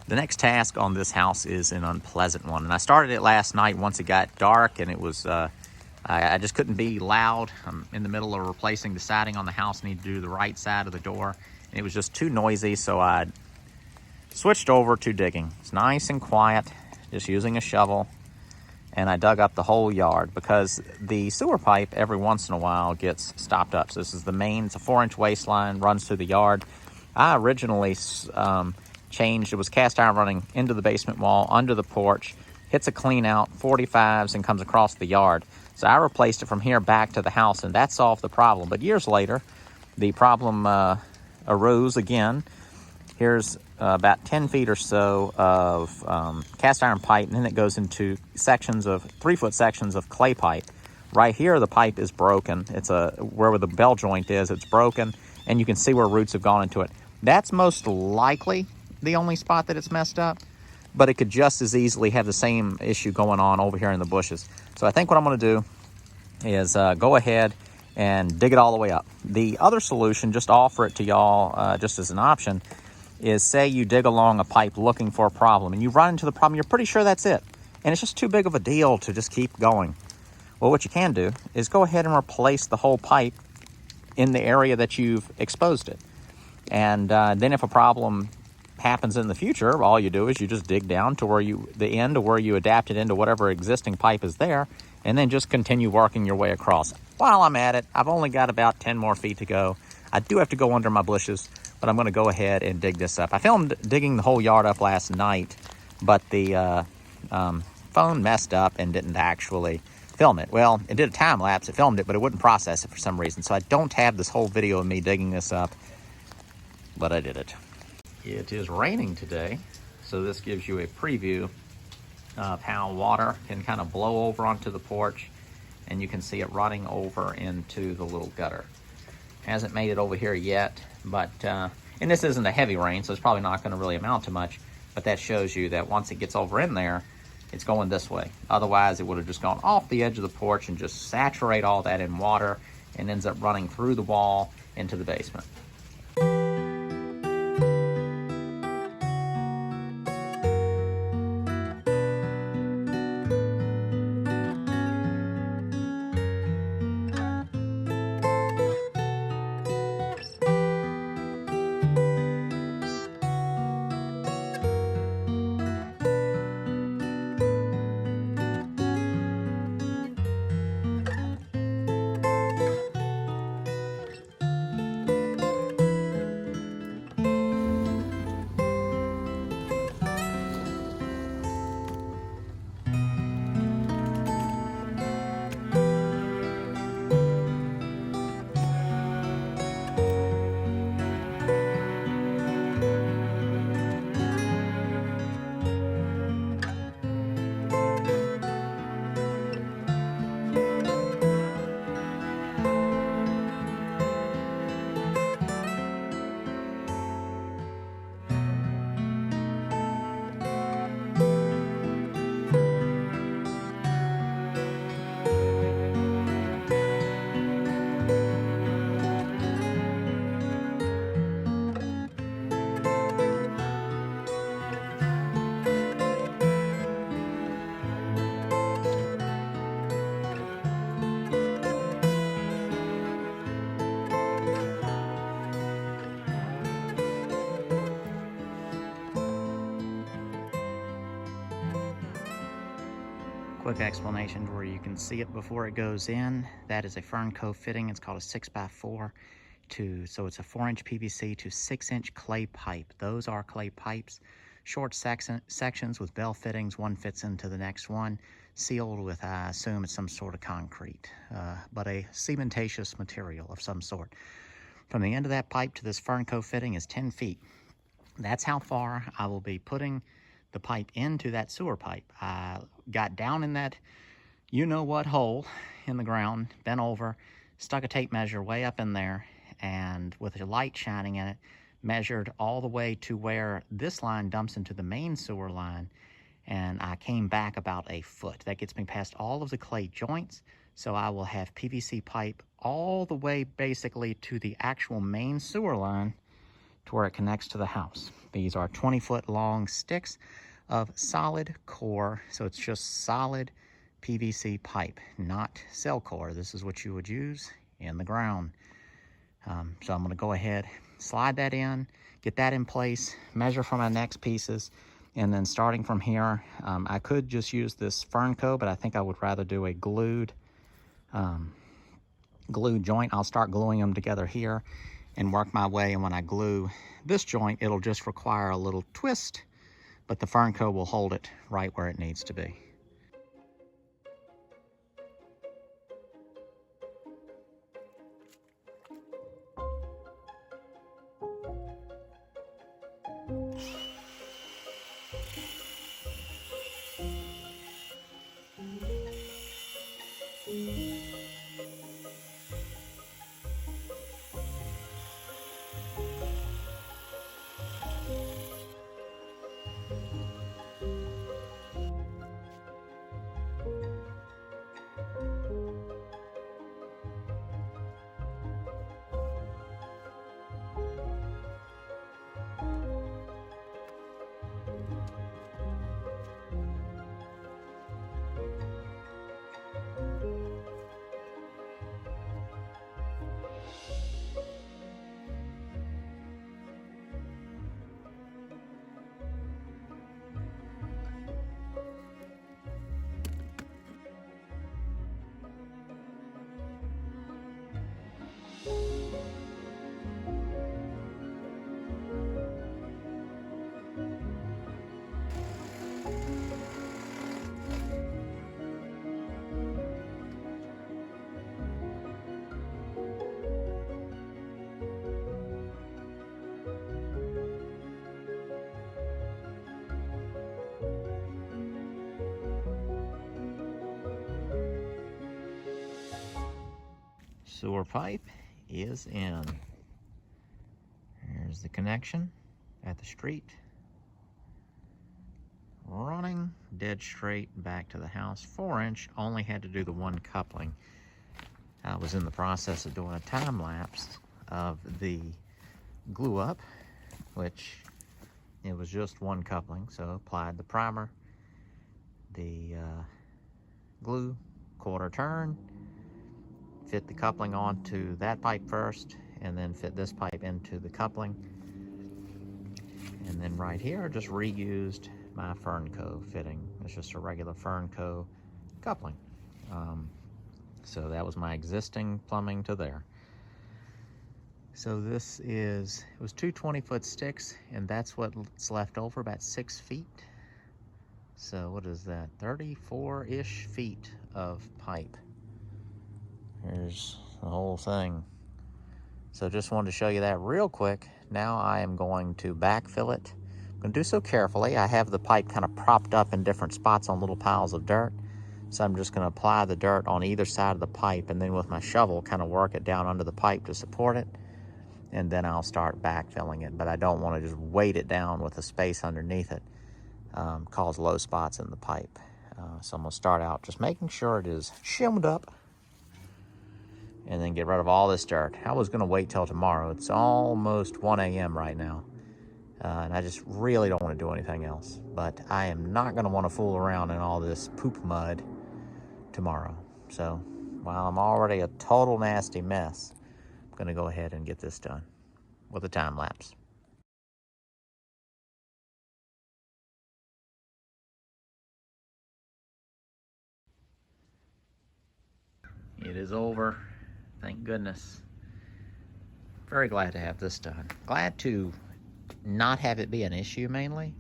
The next task on this house is an unpleasant one, and I started it last night once it got dark, and it was I just couldn't be loud. I'm in the middle of replacing the siding on the house, need to do the right side of the door, and it was just too noisy, so I switched over to digging. It's nice and quiet, just using a shovel, and I dug up the whole yard because the sewer pipe every once in a while gets stopped up. So this is the main, it's a 4-inch waste line, runs through the yard. I originally changed, it was cast iron running into the basement wall, under the porch, hits a clean out, 45s, and comes across the yard. So I replaced it from here back to the house, and that solved the problem. But years later, the problem arose again. Here's about 10 feet or so of cast iron pipe, and then it goes into sections of 3-foot sections of clay pipe. Right here, the pipe is broken. It's where the bell joint is, it's broken, and you can see where roots have gone into it. That's most likely the only spot that it's messed up, but it could just as easily have the same issue going on over here in the bushes. So I think what I'm going to do is go ahead and dig it all the way up. The other solution, just offer it to y'all just as an option, is say you dig along a pipe looking for a problem and you run into the problem, you're pretty sure that's it, and it's just too big of a deal to just keep going. Well, what you can do is go ahead and replace the whole pipe in the area that you've exposed it. And then if a problem happens in the future, all you do is you just dig down to where the end of where you adapt it into whatever existing pipe is there, and then just continue working your way across. While I'm at it, I've only got about 10 more feet to go. I do have to go under my bushes, but I'm going to go ahead and dig this up. I filmed digging the whole yard up last night, but the phone messed up and didn't actually film it. Well, it did a time lapse, it filmed it, but it wouldn't process it for some reason. So I don't have this whole video of me digging this up, but I did it. It is raining today, so this gives you a preview of how water can kind of blow over onto the porch, and you can see it running over into the little gutter. Hasn't made it over here yet, but and this isn't a heavy rain, so it's probably not going to really amount to much, but that shows you that once it gets over in there, it's going this way. Otherwise, it would have just gone off the edge of the porch and just saturate all that in water and ends up running through the wall into the basement. Quick explanation where you can see it before it goes in. That is a Fernco fitting. It's called a 6x4 so it's a 4-inch PVC to 6-inch clay pipe. Those are clay pipes, short sections with bell fittings. One fits into the next one, sealed with, I assume it's some sort of concrete, but a cementatious material of some sort. From the end of that pipe to this Fernco fitting is 10 feet. That's how far I will be putting the pipe into that sewer pipe. I got down in that you-know-what hole in the ground, bent over, stuck a tape measure way up in there, and with a light shining in it, measured all the way to where this line dumps into the main sewer line, and I came back about a foot. That gets me past all of the clay joints, so I will have PVC pipe all the way basically to the actual main sewer line to where it connects to the house. These are 20-foot long sticks of solid core, so it's just solid PVC pipe, not cell core. This is what you would use in the ground. So I'm gonna go ahead, slide that in, get that in place, measure for my next pieces, and then starting from here, I could just use this fern coat, but I think I would rather do a glued joint. I'll start gluing them together here and work my way, and when I glue this joint, it'll just require a little twist, but the fern coat will hold it right where it needs to be. Sewer pipe is in. Here's the connection at the street. Running dead straight back to the house. 4-inch, only had to do the one coupling. I was in the process of doing a time lapse of the glue up, which it was just one coupling. So applied the primer, the glue, quarter turn, fit the coupling onto that pipe first, and then fit this pipe into the coupling. And then right here, just reused my Fernco fitting. It's just a regular Fernco coupling. So that was my existing plumbing to there. So this is, it was two 20-foot sticks, and that's what's left over, about 6 feet. So what is that, 34-ish feet of pipe. Here's the whole thing. So just wanted to show you that real quick. Now I am going to backfill it. I'm going to do so carefully. I have the pipe kind of propped up in different spots on little piles of dirt. So I'm just going to apply the dirt on either side of the pipe, and then with my shovel kind of work it down under the pipe to support it. And then I'll start backfilling it. But I don't want to just weight it down with a space underneath it. Cause low spots in the pipe. So I'm going to start out just making sure it is shimmed up, and then get rid of all this dirt. I was gonna wait till tomorrow. It's almost 1 a.m. right now. And I just really don't wanna do anything else. But I am not gonna wanna fool around in all this poop mud tomorrow. So while I'm already a total nasty mess, I'm gonna go ahead and get this done with a time lapse. It is over. Thank goodness. Very glad to have this done. Glad to not have it be an issue mainly.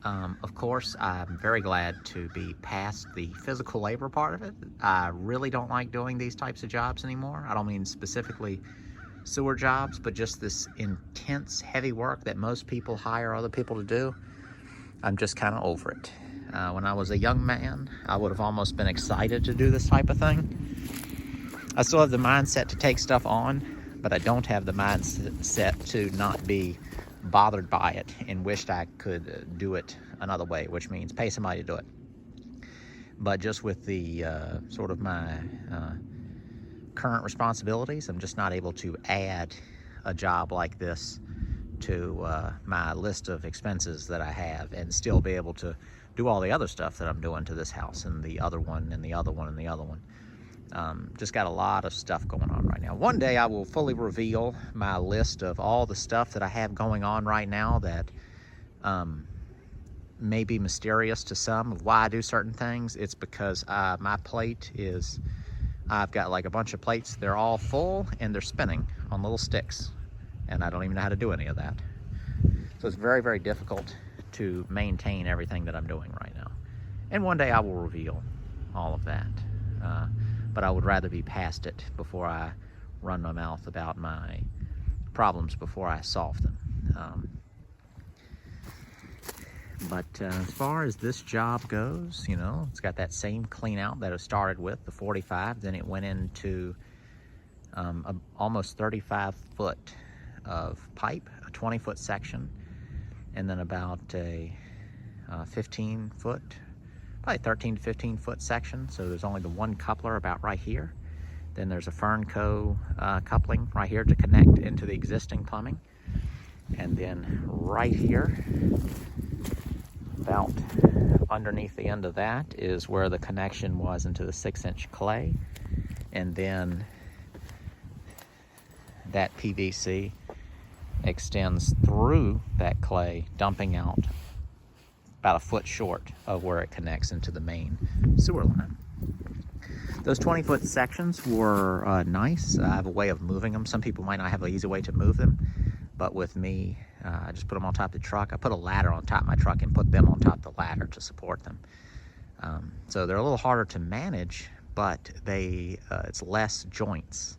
Of course, I'm very glad to be past the physical labor part of it. I really don't like doing these types of jobs anymore. I don't mean specifically sewer jobs, but just this intense, heavy work that most people hire other people to do. I'm just kind of over it. When I was a young man, I would have almost been excited to do this type of thing. I still have the mindset to take stuff on, but I don't have the mindset to not be bothered by it and wished I could do it another way, which means pay somebody to do it. But just with the sort of my current responsibilities, I'm just not able to add a job like this to my list of expenses that I have and still be able to do all the other stuff that I'm doing to this house and the other one and the other one and the other one. Just got a lot of stuff going on right now. One day I will fully reveal my list of all the stuff that I have going on right now that may be mysterious to some of why I do certain things. It's because my plate is, I've got like a bunch of plates. They're all full and they're spinning on little sticks. And I don't even know how to do any of that. So it's very, very difficult to maintain everything that I'm doing right now. And one day I will reveal all of that. But I would rather be past it before I run my mouth about my problems before I solve them. But as far as this job goes, you know, it's got that same clean out that it started with, the 45. Then it went into almost 35 foot of pipe, a 20-foot section, and then about a 15 foot, probably 13 to 15 foot section. So there's only the one coupler about right here. Then there's a Fernco coupling right here to connect into the existing plumbing. And then right here, about underneath the end of that, is where the connection was into the 6-inch clay. And then that PVC extends through that clay, dumping out about a foot short of where it connects into the main sewer line. Those 20-foot sections were nice. I have a way of moving them. Some people might not have an easy way to move them, but with me, I just put them on top of the truck. I put a ladder on top of my truck and put them on top of the ladder to support them. So they're a little harder to manage, but it's less joints.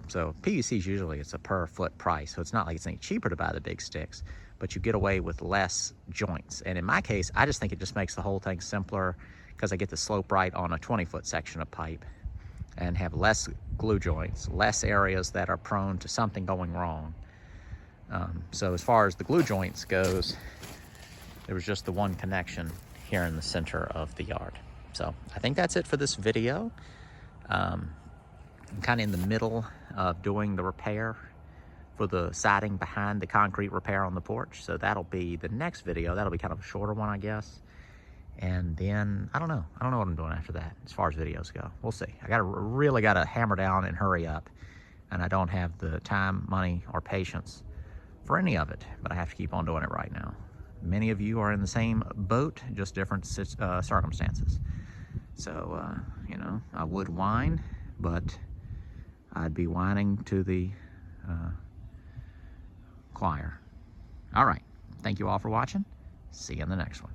So PVC's usually, it's a per foot price, so it's not like it's any cheaper to buy the big sticks, but you get away with less joints. And in my case, I just think it just makes the whole thing simpler because I get the slope right on a 20-foot section of pipe and have less glue joints, less areas that are prone to something going wrong. So as far as the glue joints goes, there was just the one connection here in the center of the yard. So I think that's it for this video. I'm kind of in the middle of doing the repair for the siding behind the concrete repair on the porch. So that'll be the next video. That'll be kind of a shorter one, I guess. And then, I don't know what I'm doing after that as far as videos go. We'll see. I really gotta hammer down and hurry up. And I don't have the time, money, or patience for any of it, but I have to keep on doing it right now. Many of you are in the same boat, just different circumstances. So, you know, I would whine, but I'd be whining to the choir. All right. Thank you all for watching. See you in the next one.